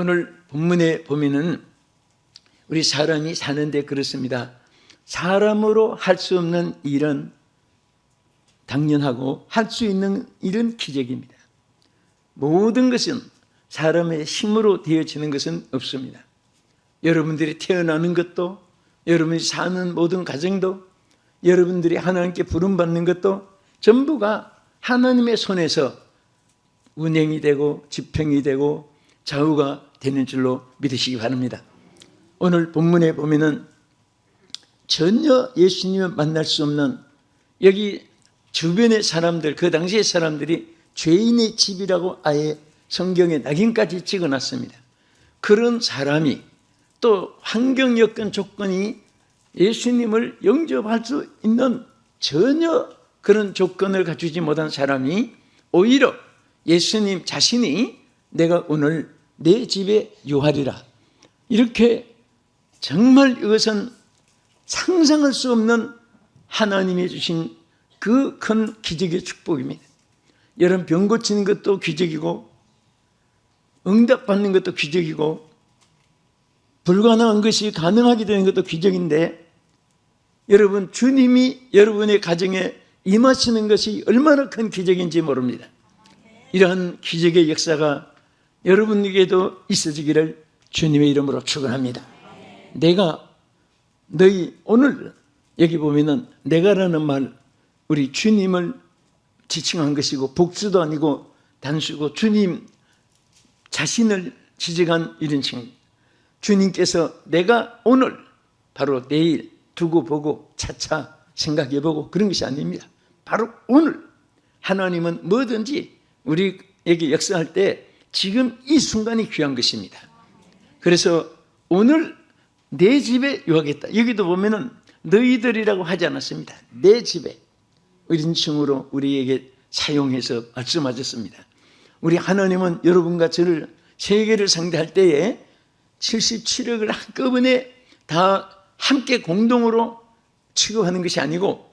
오늘 본문에 보면은 우리 사람이 사는데 그렇습니다. 사람으로 할 수 없는 일은 당연하고 할 수 있는 일은 기적입니다. 모든 것은 사람의 힘으로 되어지는 것은 없습니다. 여러분들이 태어나는 것도, 여러분이 사는 모든 가정도, 여러분들이 하나님께 부름받는 것도 전부가 하나님의 손에서 운행이 되고 집행이 되고 좌우가 되는 줄로 믿으시기 바랍니다. 오늘 본문에 보면은 전혀 예수님을 만날 수 없는, 여기 주변의 사람들, 그 당시의 사람들이 죄인의 집이라고 아예 성경에 낙인까지 찍어놨습니다. 그런 사람이 또 환경 여건 조건이 예수님을 영접할 수 있는 전혀 그런 조건을 갖추지 못한 사람이 오히려 예수님 자신이 내가 오늘 내 집에 유하리라, 이렇게 정말 이것은 상상할 수 없는 하나님이 주신 그 큰 기적의 축복입니다. 여러분, 병 고치는 것도 기적이고 응답받는 것도 기적이고 불가능한 것이 가능하게 되는 것도 기적인데, 여러분, 주님이 여러분의 가정에 임하시는 것이 얼마나 큰 기적인지 모릅니다. 이러한 기적의 역사가 여러분에게도 있어지기를 주님의 이름으로 축원합니다. 내가 너희, 오늘 여기 보면은 내가라는 말, 우리 주님을 지칭한 것이고 복수도 아니고 단수고 주님 자신을 지적한 이런 칭. 주님께서 내가 오늘 바로 내일 두고 보고 차차 생각해보고 그런 것이 아닙니다. 바로 오늘 하나님은 뭐든지 우리에게 역사할 때 지금 이 순간이 귀한 것입니다. 그래서 오늘 내 집에 유하겠다. 여기도 보면은 너희들이라고 하지 않았습니다. 내 집에, 이런 칭으로 우리에게 사용해서 말씀하셨습니다. 우리 하나님은 여러분과 저를, 세계를 상대할 때에 77억을 한꺼번에 다 함께 공동으로 취급하는 것이 아니고,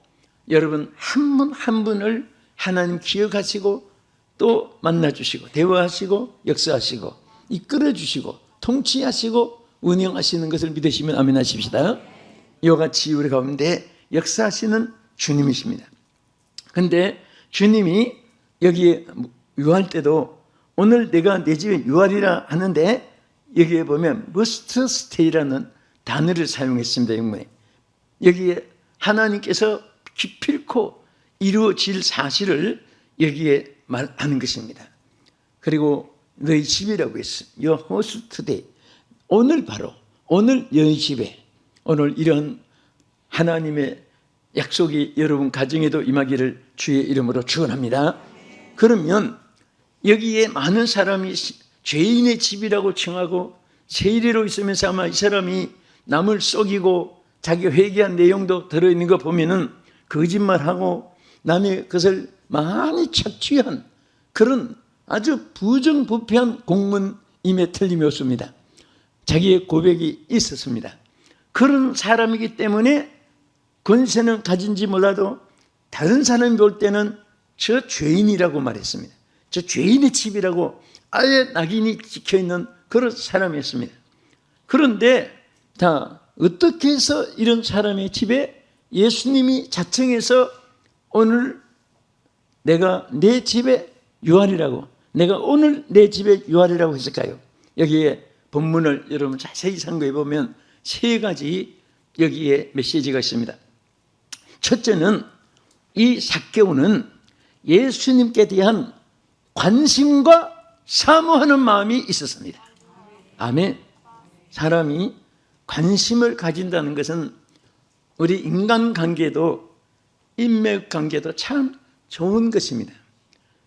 여러분 한 분 한 분을 하나님 기억하시고 또 만나주시고 대화하시고 역사하시고 이끌어주시고 통치하시고 운영하시는 것을 믿으시면 아멘 하십시다. 이와 같이 우리 가운데 역사하시는 주님이십니다. 그런데 주님이 여기에 유할 때도 오늘 내가 내 집에 유하리라 하는데, 여기에 보면 must stay라는 단어를 사용했습니다. 영문에. 여기에 하나님께서 기필코 이루어질 사실을 여기에 말하는 것입니다. 그리고 너희 집이라고 했어요. Your house today. 오늘 바로 오늘 너희 집에, 오늘 이런 하나님의 약속이 여러분 가정에도 임하기를 주의 이름으로 축원합니다. 그러면 여기에 많은 사람이 죄인의 집이라고 칭하고 세리로 있으면서 아마 이 사람이 남을 속이고 자기 회개한 내용도 들어있는 거 보면은 거짓말하고 남의 것을 많이 착취한 그런 아주 부정부패한 공문임에 틀림이 없습니다. 자기의 고백이 있었습니다. 그런 사람이기 때문에 권세는 가진지 몰라도 다른 사람이 볼 때는 저 죄인이라고 말했습니다. 저 죄인의 집이라고 아예 낙인이 찍혀있는 그런 사람이었습니다. 그런데 다 어떻게 해서 이런 사람의 집에 예수님이 자청해서 오늘 내가 내 집에 유하리라고, 내가 오늘 내 집에 유하리라고 했을까요? 여기에 본문을 여러분 자세히 참고해 보면 세 가지 여기에 메시지가 있습니다. 첫째는 이 삭개오는 예수님께 대한 관심과 사모하는 마음이 있었습니다. 아멘. 사람이 관심을 가진다는 것은 우리 인간관계도 인맥관계도 참 좋은 것입니다.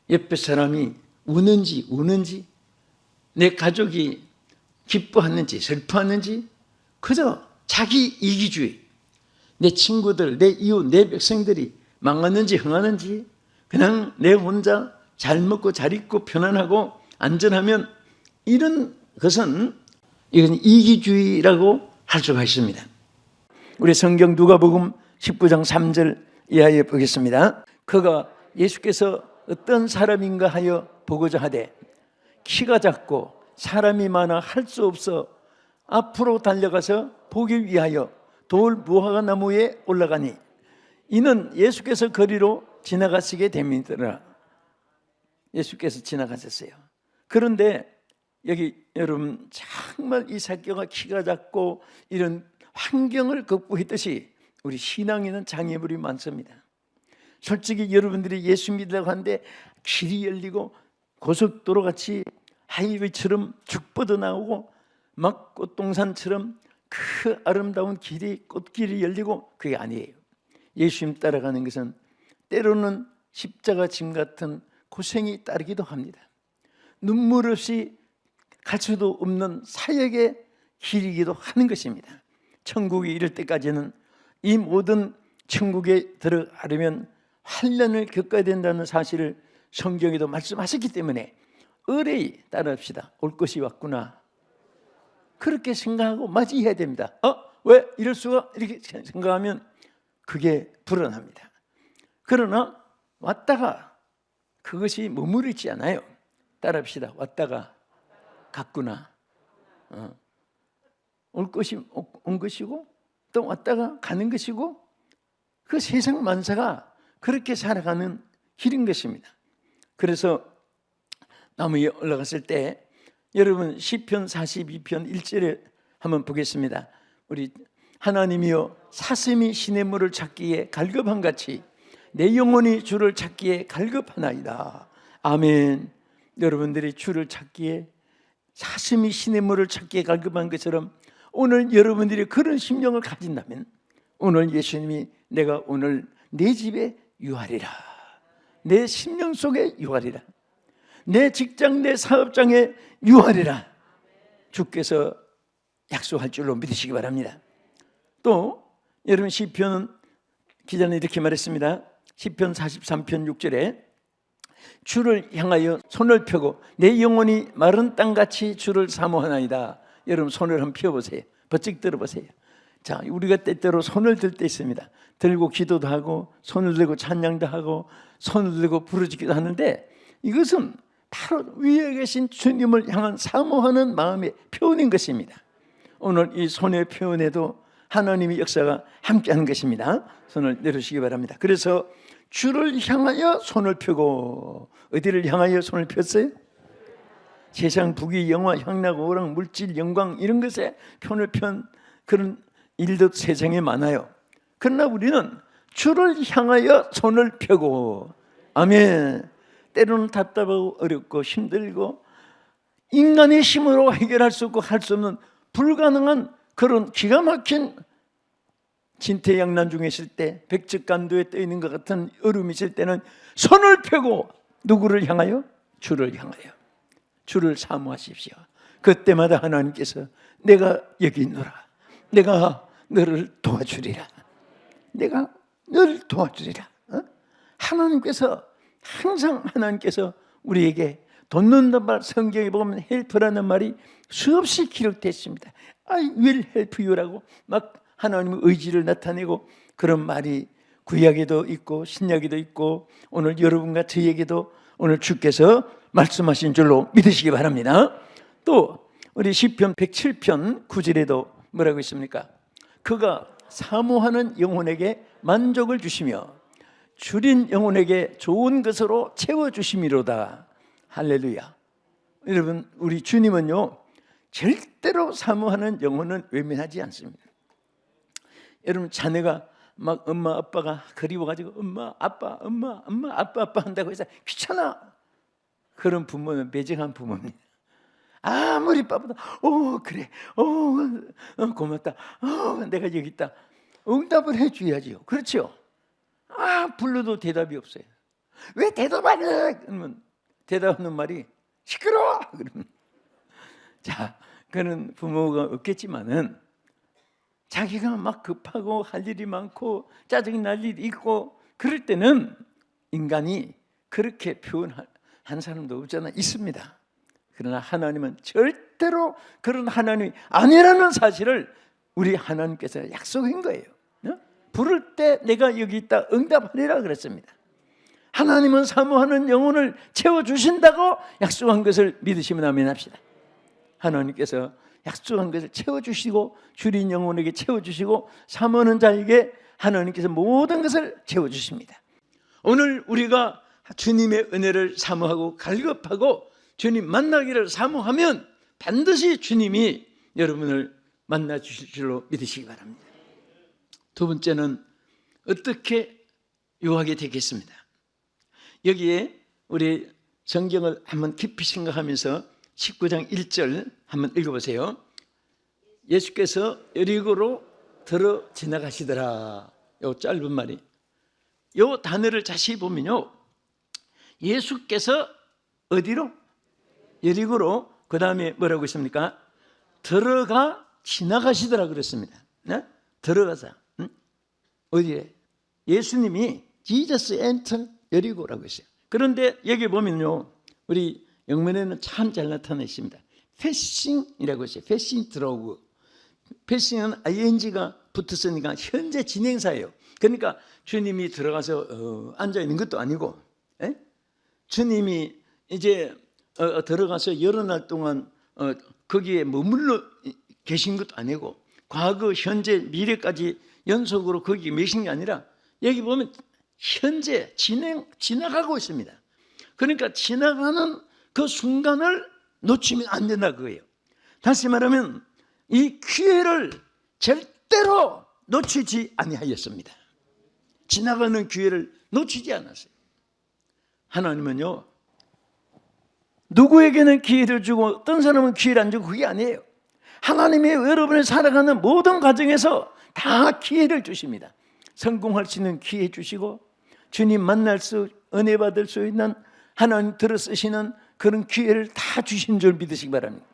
옆에 사람이 우는지 내 가족이 기뻐하는지 슬퍼하는지 그저 자기 이기주의, 내 친구들, 내 이웃, 내 백성들이 망하는지 흥하는지 그냥 내 혼자 잘 먹고 잘 입고 편안하고 안전하면, 이런 것은 이건 이기주의라고 할 수가 있습니다. 우리 성경 누가복음 19장 3절 이하에 보겠습니다. 그가 예수께서 어떤 사람인가 하여 보고자 하되 키가 작고 사람이 많아 할 수 없어 앞으로 달려가서 보기 위하여 돌 무화과 나무에 올라가니 이는 예수께서 거리로 지나가시게 됨이더라. 예수께서 지나가셨어요. 그런데 여기 여러분 정말 이 사개가 키가 작고 이런 환경을 극복했듯이 우리 신앙에는 장애물이 많습니다. 솔직히 여러분들이 예수 믿으려고 하는데 길이 열리고 고속도로 같이 하이웨이처럼 쭉 뻗어나오고 막 꽃동산처럼 그 아름다운 길이 꽃길이 열리고 그게 아니에요. 예수님 따라가는 것은 때로는 십자가 짐 같은 고생이 따르기도 합니다. 눈물 없이 갈 수도 없는 사역의 길이기도 하는 것입니다. 천국에 이를 때까지는 이 모든 천국에 들어가려면 환난을 겪어야 된다는 사실을 성경에도 말씀하셨기 때문에 의뢰히 따라합시다. 올 것이 왔구나. 그렇게 생각하고 맞이해야 됩니다. 왜 이럴 수가? 이렇게 생각하면 그게 불안합니다. 그러나 왔다가 그것이 머무르지 않아요. 따라합시다. 왔다가 갔구나. 올 것이 온 것이고 또 왔다가 가는 것이고 그 세상 만사가 그렇게 살아가는 길인 것입니다. 그래서 나무에 올라갔을 때 여러분 시편 42편 1절에 한번 보겠습니다. 우리 하나님이여 사슴이 시냇물을 찾기에 갈급한같이 내 영혼이 주를 찾기에 갈급하나이다. 아멘. 여러분들이 주를 찾기에 사슴이 시냇물을 찾기에 갈급한 것처럼 오늘 여러분들이 그런 심령을 가진다면 오늘 예수님이 내가 오늘 내 집에 유하리라, 내 심령 속에 유하리라, 내 직장 내 사업장에 유하리라 주께서 약속할 줄로 믿으시기 바랍니다. 또 여러분 시편은 기자는 이렇게 말했습니다. 시편 43편 6절에 주를 향하여 손을 펴고 내 영혼이 마른 땅같이 주를 사모하나이다. 여러분 손을 한번 펴보세요. 버쩍 들어보세요. 자, 우리가 때때로 손을 들 때 있습니다. 들고 기도도 하고 손을 들고 찬양도 하고 손을 들고 부르짖기도 하는데 이것은 바로 위에 계신 주님을 향한 사모하는 마음의 표현인 것입니다. 오늘 이 손의 표현에도 하나님의 역사가 함께하는 것입니다. 손을 내려주시기 바랍니다. 그래서 주를 향하여 손을 펴고 어디를 향하여 손을 폈어요? 세상 부귀 영화 향락 오락 물질 영광 이런 것에 손을 편 그런 일도 세상에 많아요. 그러나 우리는 주를 향하여 손을 펴고 아멘. 때로는 답답하고 어렵고 힘들고 인간의 힘으로 해결할 수 없고 할 수 없는 불가능한 그런 기가 막힌 진퇴양난 중에 있을 때 백척간도에 떠 있는 것 같은 어려움이 있을 때는 손을 펴고 누구를 향하여? 주를 향하여 주를 사모하십시오. 그때마다 하나님께서 내가 여기 있노라, 내가 너를 도와주리라, 내가 너를 도와주리라. 하나님께서 항상 하나님께서 우리에게 돕는다는 말 성경에 보면 헬프라는 말이 수없이 기록됐습니다. I will help you라고 막 하나님의 의지를 나타내고 그런 말이 구약에도 있고 신약에도 있고 오늘 여러분과 저에게도 오늘 주께서 말씀하신 줄로 믿으시기 바랍니다. 또 우리 시편 107편 9절에도 뭐라고 있습니까? 그가 사모하는 영혼에게 만족을 주시며 줄인 영혼에게 좋은 것으로 채워주심이로다. 할렐루야. 여러분 우리 주님은요 절대로 사모하는 영혼은 외면하지 않습니다. 여러분 자녀가 막 엄마 아빠가 그리워가지고 엄마 아빠 한다고 해서 귀찮아 그런 부모는 매정한 부모입니다. 아무리 바보다 그래 고맙다 내가 여기 있다 응답을 해줘야지요. 그렇죠? 불러도 대답이 없어요. 왜 대답 안 해? 그러면 대답하는 말이 시끄러워 그러면 자 그런 부모가 없겠지만은 자기가 막 급하고 할 일이 많고 짜증이 날 일이 있고 그럴 때는 인간이 그렇게 표현한 사람도 없잖아. 있습니다. 그러나 하나님은 절대로 그런 하나님이 아니라는 사실을 우리 하나님께서 약속한 거예요. 부를 때 내가 여기 있다 응답하리라 그랬습니다. 하나님은 사모하는 영혼을 채워주신다고 약속한 것을 믿으시면 아멘 합시다. 하나님께서 약속한 것을 채워주시고 주린 영혼에게 채워주시고 사모하는 자에게 하나님께서 모든 것을 채워주십니다. 오늘 우리가 주님의 은혜를 사모하고 갈급하고 주님 만나기를 사모하면 반드시 주님이 여러분을 만나 주실 줄로 믿으시기 바랍니다. 두 번째는 어떻게 요하게 되겠습니다. 여기에 우리 성경을 한번 깊이 생각하면서 19장 1절 한번 읽어보세요. 예수께서 여리고로 들어 지나가시더라. 요 짧은 말이, 요 단어를 자세히 보면요, 예수께서 어디로? 여리고로. 그 다음에 뭐라고 했습니까? 들어가 지나가시더라 그랬습니다. 네? 들어가자. 어디에? 예수님이 Jesus enter 여리고라고 했어요. 그런데 여기 보면요, 우리 영문에는 참 잘 나타나 있습니다. 패싱이라고 했어요. 패싱 들어오고. 패싱은 ing가 붙었으니까 현재 진행사예요. 그러니까 주님이 들어가서 앉아 있는 것도 아니고, 주님이 이제 들어가서 여러 날 동안 거기에 머물러 계신 것도 아니고, 과거, 현재, 미래까지 연속으로 거기 계신 게 아니라 여기 보면 현재 지나가고 있습니다. 그러니까 지나가는 그 순간을 놓치면 안 된다 그거예요. 다시 말하면 이 기회를 절대로 놓치지 아니하였습니다. 지나가는 기회를 놓치지 않았어요. 하나님은요, 누구에게는 기회를 주고 어떤 사람은 기회를 안 주고 그게 아니에요. 하나님이 여러분을 살아가는 모든 과정에서 다 기회를 주십니다. 성공할 수 있는 기회 주시고, 주님 만날 수, 은혜 받을 수 있는, 하나님 들어 쓰시는 그런 기회를 다 주신 줄 믿으시기 바랍니다.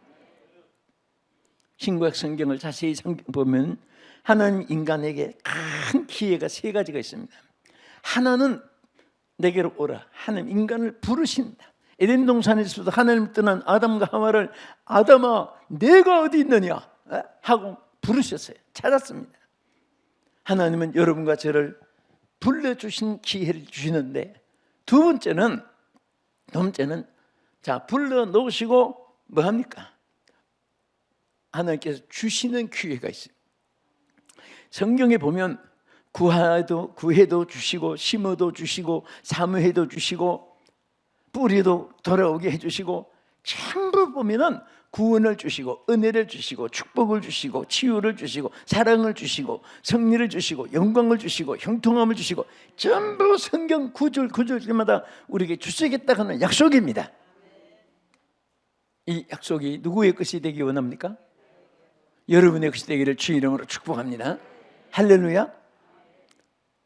신구약 성경을 자세히 보면 하나님 인간에게 큰 기회가 세 가지가 있습니다. 하나는 내게로 오라. 하나님 인간을 부르신다. 에덴 동산에서도 하나님 떠난 아담과 하와를 아담아 내가 어디 있느냐 하고 부르셨어요. 찾았습니다. 하나님은 여러분과 저를 불러주신 기회를 주시는데, 두 번째는 자, 불러놓으시고 뭐 합니까? 하나님께서 주시는 기회가 있어요. 성경에 보면 구해도 주시고, 심어도 주시고, 사무해도 주시고, 뿌리도 돌아오게 해주시고, 전부 보면은 구원을 주시고, 은혜를 주시고, 축복을 주시고, 치유를 주시고, 사랑을 주시고, 승리를 주시고, 영광을 주시고, 형통함을 주시고, 전부 성경 구절마다 우리에게 주시겠다 하는 약속입니다. 이 약속이 누구의 것이 되기 원합니까? 여러분의 것이 되기를 주 이름으로 축복합니다. 할렐루야.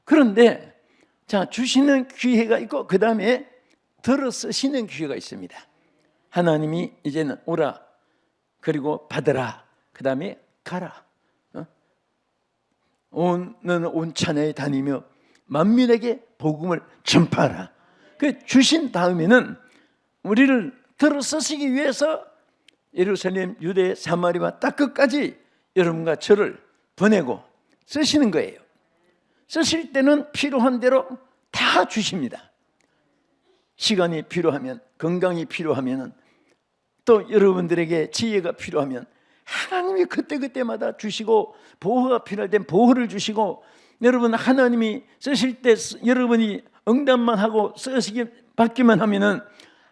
그런데 자, 주시는 기회가 있고 그 다음에 들어 쓰시는 기회가 있습니다. 하나님이 이제는 오라, 그리고 받으라, 그 다음에 가라. 너는 온 천하에 다니며 만민에게 복음을 전파하라. 그 주신 다음에는 우리를 들어 쓰시기 위해서 예루살렘, 유대, 사마리아 딱 끝까지 여러분과 저를 보내고 쓰시는 거예요. 쓰실 때는 필요한 대로 다 주십니다. 시간이 필요하면, 건강이 필요하면, 또 여러분들에게 지혜가 필요하면 하나님이 그때그때마다 주시고, 보호가 필요할 땐 보호를 주시고, 여러분 하나님이 쓰실 때 여러분이 응답만 하고 쓰시기 받기만 하면은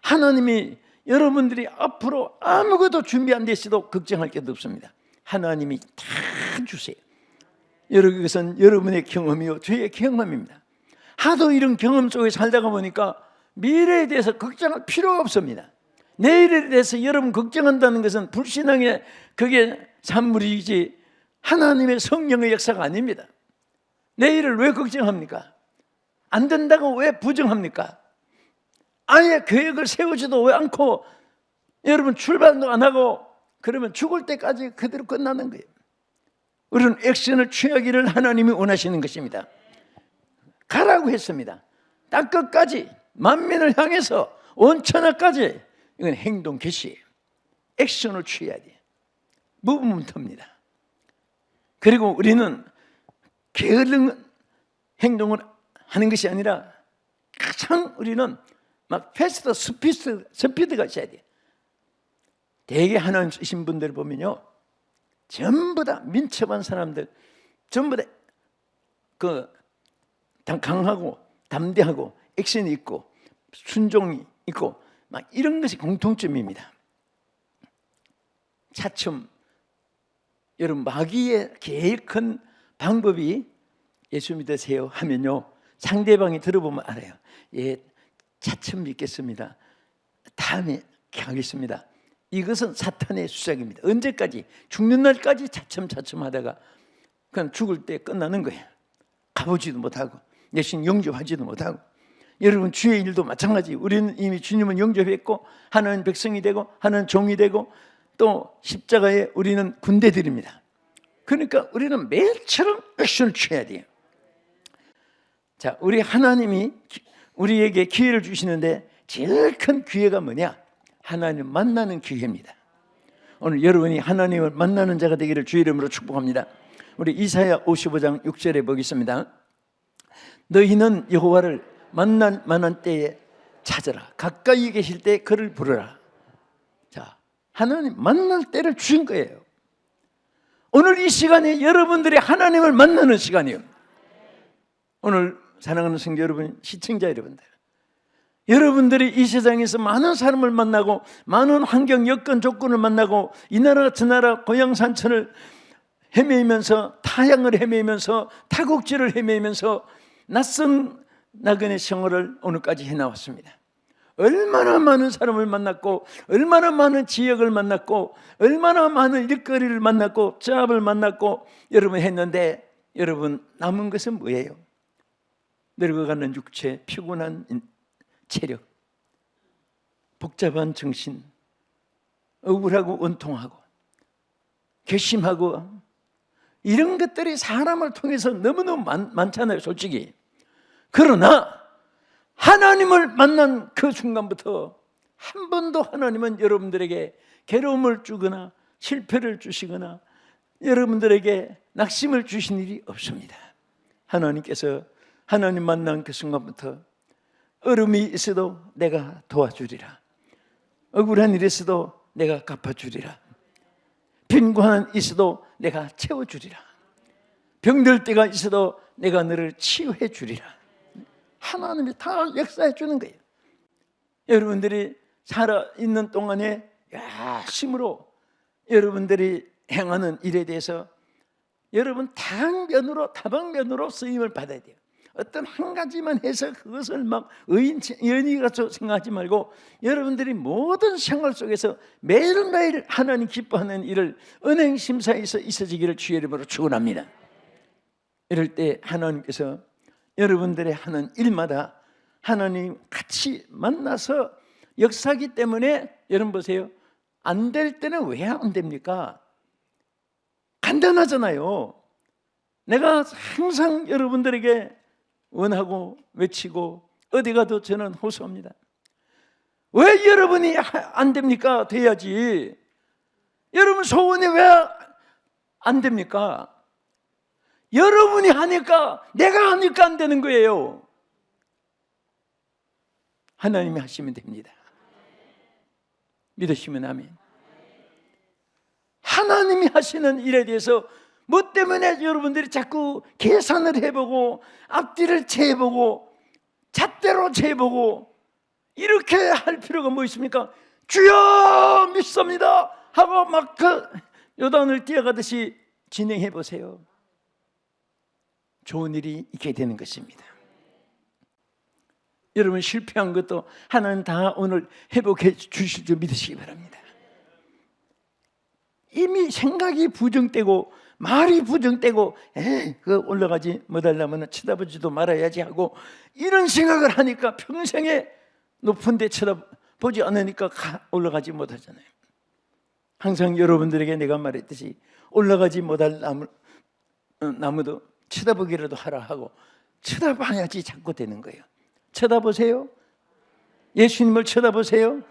하나님이 여러분들이 앞으로 아무것도 준비 안 됐어도 걱정할 게 없습니다. 하나님이 다 주세요. 여러분, 이것은 여러분의 경험이요 저의 경험입니다. 하도 이런 경험 속에 살다가 보니까 미래에 대해서 걱정할 필요가 없습니다. 내일에 대해서 여러분 걱정한다는 것은 불신앙의 그게 산물이지 하나님의 성령의 역사가 아닙니다. 내일을 왜 걱정합니까? 안 된다고 왜 부정합니까? 아예 계획을 세우지도 왜 않고 여러분 출발도 안 하고 그러면 죽을 때까지 그대로 끝나는 거예요. 우리는 액션을 취하기를 하나님이 원하시는 것입니다. 가라고 했습니다. 땅 끝까지 만민을 향해서 온 천하까지. 이건 행동 개시예요. 액션을 취해야 돼요. 무브먼트입니다. 그리고 우리는 게으른 행동을 하는 것이 아니라 가장 우리는 막 패스트 스피드가 있어야 돼요. 대개 하나님 쓰신 분들 보면요, 전부 다 민첩한 사람들, 전부 다 강하고 담대하고 액션이 있고 순종이 있고 막 이런 것이 공통점입니다. 차츰 여러분, 마귀의 제일 큰 방법이 예수 믿으세요 하면요, 상대방이 들어보면 알아요. 예, 차츰 믿겠습니다, 다음에 하겠습니다. 이것은 사탄의 수작입니다. 언제까지? 죽는 날까지 차츰 하다가 그냥 죽을 때 끝나는 거예요. 가보지도 못하고 예수님 영접하지도 못하고. 여러분, 주의 일도 마찬가지. 우리는 이미 주님은 영접했고 하나님 백성이 되고 하나님 종이 되고 또 십자가에 우리는 군대들입니다. 그러니까 우리는 매일처럼 액션을 취해야 돼요. 자, 우리 하나님이 우리에게 기회를 주시는데 제일 큰 기회가 뭐냐? 하나님 만나는 기회입니다. 오늘 여러분이 하나님을 만나는 자가 되기를 주의 이름으로 축복합니다. 우리 이사야 55장 6절에 보겠습니다. 너희는 여호와를 만날 만한 때에 찾으라. 가까이 계실 때 그를 부르라. 자, 하나님 만날 때를 주신 거예요. 오늘 이 시간에 여러분들이 하나님을 만나는 시간이에요. 오늘 사랑하는 성도 여러분, 시청자 여러분들, 여러분들이 이 세상에서 많은 사람을 만나고 많은 환경, 여건, 조건을 만나고 이 나라 저 나라 고향 산천을 헤매면서, 타향을 헤매면서, 타국지를 헤매면서 낯선 나그네 생활을 오늘까지 해나왔습니다. 얼마나 많은 사람을 만났고 얼마나 많은 지역을 만났고 얼마나 많은 일거리를 만났고 잡을 만났고 여러분 했는데, 여러분 남은 것은 뭐예요? 늙어가는 육체, 피곤한 체력, 복잡한 정신, 억울하고 원통하고 괘씸하고 이런 것들이 사람을 통해서 너무너무 많잖아요, 솔직히. 그러나 하나님을 만난 그 순간부터 한 번도 하나님은 여러분들에게 괴로움을 주거나 실패를 주시거나 여러분들에게 낙심을 주신 일이 없습니다. 하나님께서 하나님 만난 그 순간부터 어려움이 있어도 내가 도와주리라, 억울한 일이 있어도 내가 갚아주리라, 빈곤한 있어도 내가 채워주리라, 병들 때가 있어도 내가 너를 치유해 주리라. 하나님이 다 역사해 주는 거예요. 여러분들이 살아있는 동안에 열심으로 여러분들이 행하는 일에 대해서 여러분 다방면으로 쓰임을 받아야 돼요. 어떤 한 가지만 해서 그것을 막 의인이같이 생각하지 말고 여러분들이 모든 생활 속에서 매일매일 하나님 기뻐하는 일을 은행 심사에서 있어지기를 주의 이름으로 축원합니다. 이럴 때 하나님께서 여러분들의 하는 일마다 하나님 같이 만나서 역사하기 때문에, 여러분 보세요, 안 될 때는 왜 안 됩니까? 간단하잖아요. 내가 항상 여러분들에게 원하고 외치고 어디 가도 저는 호소합니다. 왜 여러분이 안 됩니까? 돼야지. 여러분 소원이 왜 안 됩니까? 여러분이 하니까, 내가 하니까 안 되는 거예요. 하나님이 하시면 됩니다. 믿으시면 아멘. 하나님이 하시는 일에 대해서 뭐 때문에 여러분들이 자꾸 계산을 해보고 앞뒤를 재보고 잣대로 재보고 이렇게 할 필요가 뭐 있습니까? 주여 믿습니다 하고 막 그 요단을 뛰어가듯이 진행해 보세요. 좋은 일이 있게 되는 것입니다. 여러분 실패한 것도 하나님 다 오늘 회복해 주실 줄 믿으시기 바랍니다. 이미 생각이 부정되고 말이 부정되고 그 올라가지 못하려면 쳐다보지도 말아야지 하고 이런 생각을 하니까 평생에 높은 데 쳐다보지 않으니까 올라가지 못하잖아요. 항상 여러분들에게 내가 말했듯이 올라가지 못할 나무도 쳐다보기라도 하라 하고 쳐다봐야지 자꾸 되는 거예요. 쳐다보세요. 예수님을 쳐다보세요.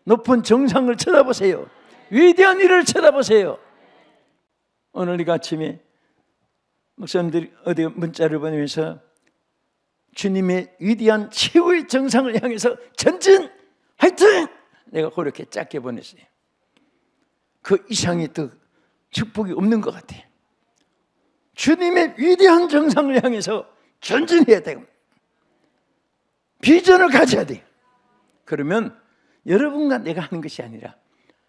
높은 정상을 쳐다보세요. 위대한 일을 쳐다보세요. 오늘 이 아침에 목사님들이 어디 문자를 보내면서 주님의 위대한 최후의 정상을 향해서 전진! 화이팅! 내가 그렇게 짧게 보냈어요. 그 이상이 더 축복이 없는 것 같아요. 주님의 위대한 정상을 향해서 전진해야 되고 비전을 가져야 돼요. 그러면 여러분과 내가 하는 것이 아니라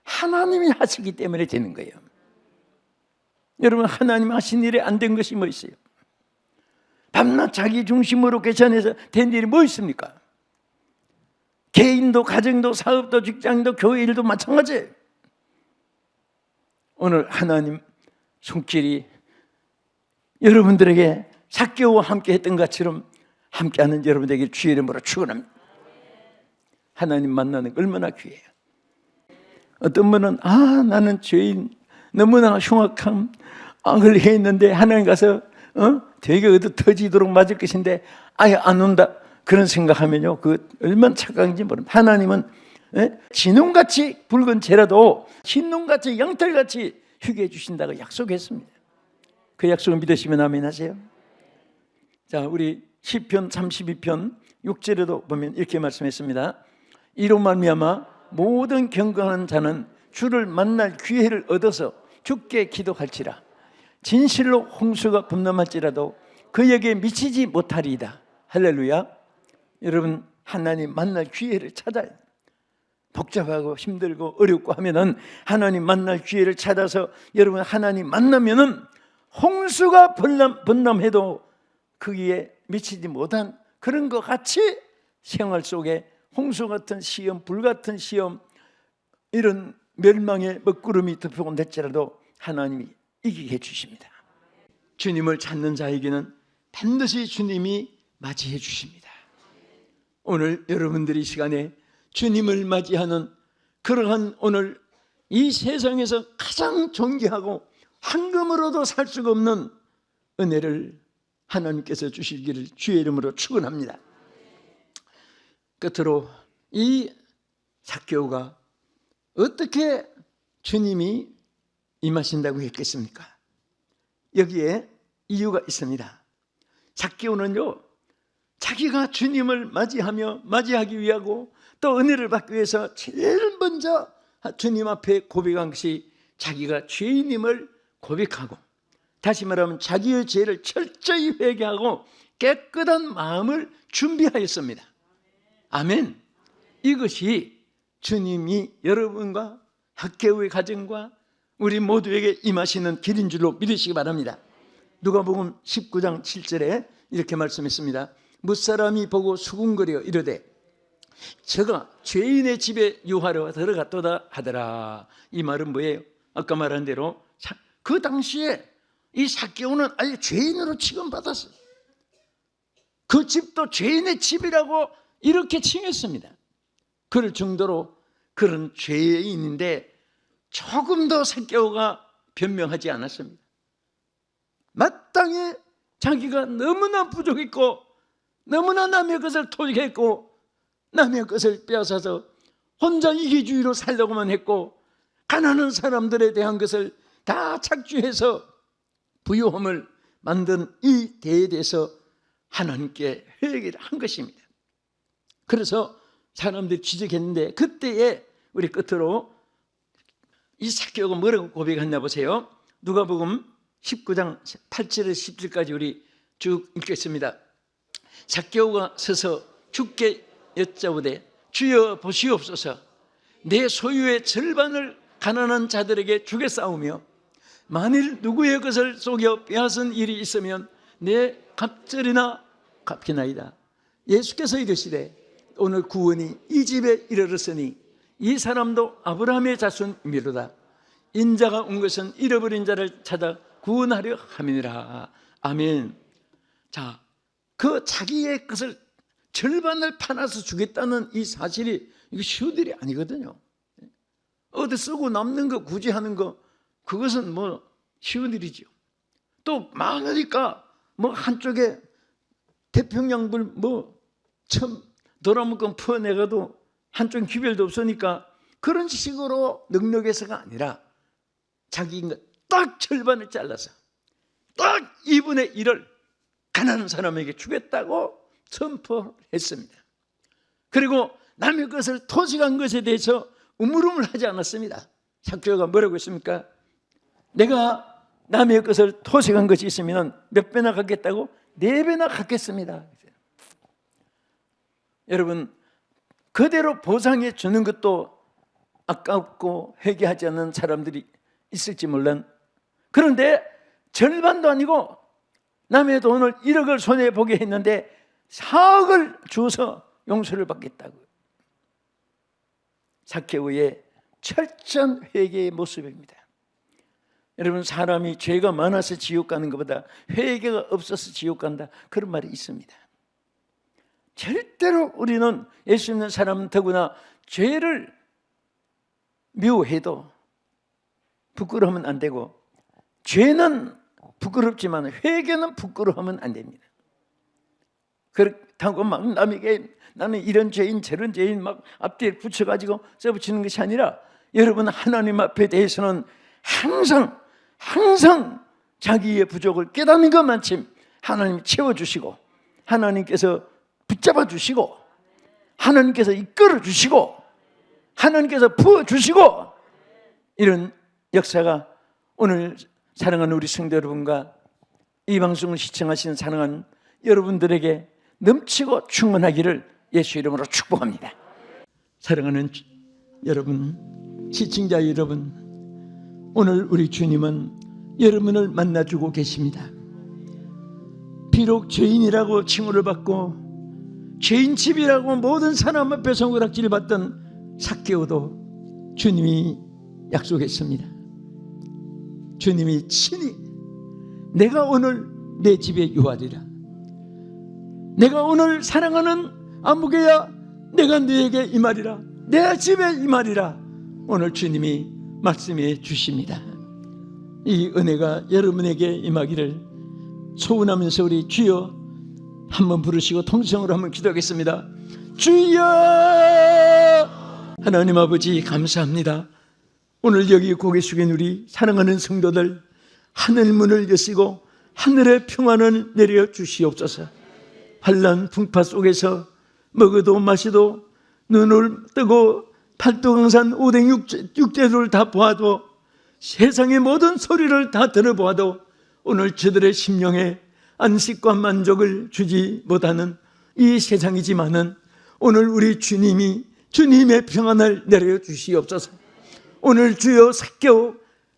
하나님이 하시기 때문에 되는 거예요. 여러분, 하나님 하신 일에 안 된 것이 뭐 있어요? 밤낮 자기 중심으로 계산해서 된 일이 뭐 있습니까? 개인도 가정도 사업도 직장도 교회 일도 마찬가지예요. 오늘 하나님 손길이 여러분들에게 삭개오와 함께 했던 것처럼 함께하는 여러분에게 주의 이름으로 축원합니다. 하나님 만나는 게 얼마나 귀해요. 어떤 분은 나는 죄인 너무나 흉악한 악을 했는데 하나님 가서 되게 얻어 터지도록 맞을 것인데 아예 안 온다, 그런 생각하면요, 그 얼마나 착각인지 모릅니다. 하나님은 진홍같이 붉은 죄라도 흰농같이 양털같이 휴게 해주신다고 약속했습니다. 그 약속을 믿으시면 아멘 하세요. 자, 우리 시편 32편 6절에도 보면 이렇게 말씀했습니다. 이로 말미암아 모든 경건한 자는 주를 만날 기회를 얻어서 주께 기도할지라. 진실로 홍수가 범람할지라도 그에게 미치지 못하리이다. 할렐루야. 여러분, 하나님 만날 기회를 찾아야 돼요. 복잡하고 힘들고 어렵고 하면은 하나님 만날 기회를 찾아서 여러분 하나님 만나면은 홍수가 범람해도 거기에 미치지 못한 그런 것 같이 생활 속에 홍수 같은 시험, 불 같은 시험, 이런 멸망의 먹구름이 덮여온 될지라도 하나님이 이기게 해주십니다. 주님을 찾는 자에게는 반드시 주님이 맞이해 주십니다. 오늘 여러분들이 이 시간에 주님을 맞이하는 그러한 오늘 이 세상에서 가장 존귀하고 황금으로도 살 수가 없는 은혜를 하나님께서 주시기를 주의 이름으로 축원합니다. 끝으로 이 삭개오가 어떻게 주님이 임하신다고 했겠습니까? 여기에 이유가 있습니다. 삭개오는요, 자기가 주님을 맞이하기 위하고 또 은혜를 받기 위해서 제일 먼저 주님 앞에 고백한 것이 자기가 죄인임을 고백하고, 다시 말하면 자기의 죄를 철저히 회개하고 깨끗한 마음을 준비하였습니다. 아멘. 이것이 주님이 여러분과 삭개오의 가정과 우리 모두에게 임하시는 길인 줄로 믿으시기 바랍니다. 누가복음 19장 7절에 이렇게 말씀했습니다. 무사람이 보고 수군거려 이르되 저가 죄인의 집에 유하러 들어갔도다 하더라. 이 말은 뭐예요? 아까 말한 대로 그 당시에 이 삭개오는 아예 죄인으로 취급받았어요. 그 집도 죄인의 집이라고 이렇게 칭했습니다. 그럴 정도로 그런 죄인인데 조금 더 삭개오가 변명하지 않았습니다. 마땅히 자기가 너무나 부족했고 너무나 남의 것을 토익했고 남의 것을 빼앗아서 혼자 이기주의로 살려고만 했고 가난한 사람들에 대한 것을 다 착취해서 부유함을 만든 이 대에 대해서 하나님께 회개를 한 것입니다. 그래서 사람들이 지적했는데 그때에 우리 끝으로 이 삭개오가 뭐라고 고백했나 보세요. 누가복음 19장 8절에서 10절까지 우리 쭉 읽겠습니다. 삭개오가 서서 주께 여짜오되 주여 보시옵소서, 내 소유의 절반을 가난한 자들에게 주겠사오며 만일 누구의 것을 속여 빼앗은 일이 있으면 내 갑절이나 갚기나이다. 예수께서 이르시되 오늘 구원이 이 집에 이르렀으니 이 사람도 아브라함의 자손이미로다. 인자가 온 것은 잃어버린 자를 찾아 구원하려 함이니라. 아멘. 자, 그 자기의 것을 절반을 파놔서 주겠다는 이 사실이 이거 쉬운 일이 아니거든요. 어디 쓰고 남는 거 굳이 하는 거 그것은 뭐 쉬운 일이죠. 또 많으니까 뭐 한쪽에 태평양불 뭐 처음 도라묵건 퍼내가도 한쪽 기별도 없으니까 그런 식으로 능력에서가 아니라 자기가 딱 절반을 잘라서 딱 2분의 1을 가난한 사람에게 주겠다고 선포했습니다. 그리고 남의 것을 토식한 것에 대해서 우물우물하지 않았습니다. 삭개오가 뭐라고 했습니까? 내가 남의 것을 토색한 것이 있으면 몇 배나 갚겠다고? 4배나 갚겠습니다. 여러분, 그대로 보상해 주는 것도 아깝고 회개하지 않는 사람들이 있을지 몰라. 그런데 절반도 아니고 남의 돈을 1억을 손해보게 했는데 4억을 주어서 용서를 받겠다고. 삭개오의 철저한 회개의 모습입니다. 여러분, 사람이 죄가 많아서 지옥 가는 것보다 회개가 없어서 지옥 간다, 그런 말이 있습니다. 절대로 우리는 예수 믿는 사람은 더구나 죄를 미워해도 부끄러우면 안 되고, 죄는 부끄럽지만 회개는 부끄러우면 안 됩니다. 그렇다고 막 남에게 나는 이런 죄인 저런 죄인 막 앞뒤에 붙여가지고 써붙이는 것이 아니라, 여러분 하나님 앞에 대해서는 항상 자기의 부족을 깨닫는 것만큼 하나님이 채워주시고, 하나님께서 붙잡아 주시고, 하나님께서 이끌어 주시고, 하나님께서 부어주시고, 이런 역사가 오늘 사랑하는 우리 성도 여러분과 이 방송을 시청하시는 사랑하는 여러분들에게 넘치고 충만하기를 예수 이름으로 축복합니다. 사랑하는 여러분, 시청자 여러분, 오늘 우리 주님은 여러분을 만나주고 계십니다. 비록 죄인이라고 칭호를 받고 죄인집이라고 모든 사람 앞에 손가락질을 받던 삭개오도 주님이 약속했습니다. 주님이 친히 내가 오늘 내 집에 유하리라, 내가 오늘 사랑하는 아무개야 내가 너에게 임하리라, 내 집에 임하리라, 오늘 주님이 말씀해 주십니다. 이 은혜가 여러분에게 임하기를 소원하면서 우리 주여 한번 부르시고 통성으로 한번 기도하겠습니다. 주여! 하나님 아버지 감사합니다. 오늘 여기 고개 숙인 우리 사랑하는 성도들, 하늘 문을 여시고 하늘의 평안을 내려 주시옵소서. 환난 풍파 속에서 먹어도 마시도 눈을 뜨고 팔도강산 오뎅 육대를 다 보아도 세상의 모든 소리를 다 들어보아도 오늘 저들의 심령에 안식과 만족을 주지 못하는 이 세상이지만은 오늘 우리 주님이 주님의 평안을 내려 주시옵소서. 오늘 주여 삭개오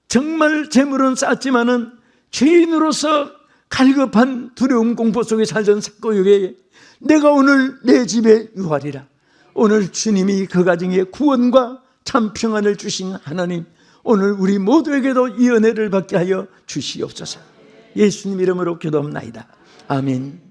정말 재물은 쌓았지만은 죄인으로서 갈급한 두려움 공포 속에 살던 삭개오에게 내가 오늘 내 집에 유하리라, 오늘 주님이 그 가정에 구원과 참 평안을 주신 하나님, 오늘 우리 모두에게도 이 은혜를 받게 하여 주시옵소서. 예수님 이름으로 기도합나이다. 아멘.